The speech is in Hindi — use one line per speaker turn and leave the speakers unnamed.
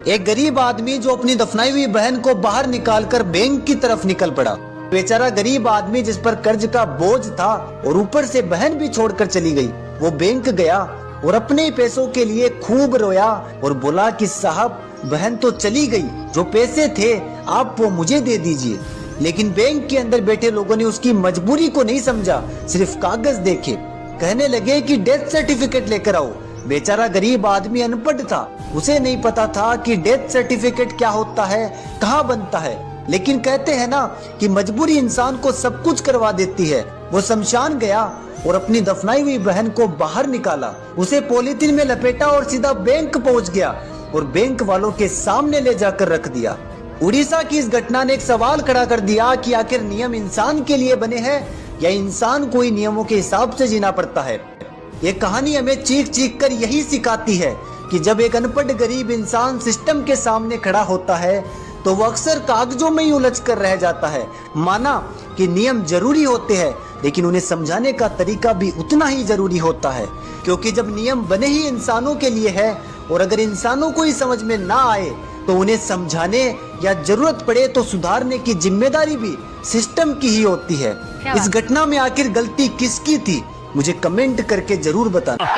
एक गरीब आदमी जो अपनी दफनाई हुई बहन को बाहर निकालकर बैंक की तरफ निकल पड़ा। बेचारा गरीब आदमी जिस पर कर्ज का बोझ था और ऊपर से बहन भी छोड़कर चली गई, वो बैंक गया और अपने पैसों के लिए खूब रोया और बोला कि साहब बहन तो चली गई, जो पैसे थे आप वो मुझे दे दीजिए। लेकिन बैंक के अंदर बैठे लोगों ने उसकी मजबूरी को नहीं समझा, सिर्फ कागज देखे। कहने लगे कि डेथ सर्टिफिकेट लेकर आओ। बेचारा गरीब आदमी अनपढ़ था, उसे नहीं पता था कि डेथ सर्टिफिकेट क्या होता है, कहाँ बनता है। लेकिन कहते हैं ना कि मजबूरी इंसान को सब कुछ करवा देती है। वो शमशान गया और अपनी दफनाई हुई बहन को बाहर निकाला, उसे पॉलीथीन में लपेटा और सीधा बैंक पहुंच गया और बैंक वालों के सामने ले जाकर रख दिया। उड़ीसा की इस घटना ने एक सवाल खड़ा कर दिया कि आखिर नियम इंसान के लिए बने हैं या इंसान को ही नियमों के हिसाब से जीना पड़ता है। ये कहानी हमें चीख चीख कर यही सिखाती है कि जब एक अनपढ़ गरीब इंसान सिस्टम के सामने खड़ा होता है तो वो अक्सर कागजों में ही उलझ कर रह जाता है। माना कि नियम जरूरी होते हैं, लेकिन उन्हें समझाने का तरीका भी उतना ही जरूरी होता है, क्योंकि जब नियम बने ही इंसानों के लिए है और अगर इंसानों को ही समझ में ना आए तो उन्हें समझाने या जरूरत पड़े तो सुधारने की जिम्मेदारी भी सिस्टम की ही होती है। इस घटना में आखिर गलती किसकी थी, मुझे कमेंट करके जरूर बताना।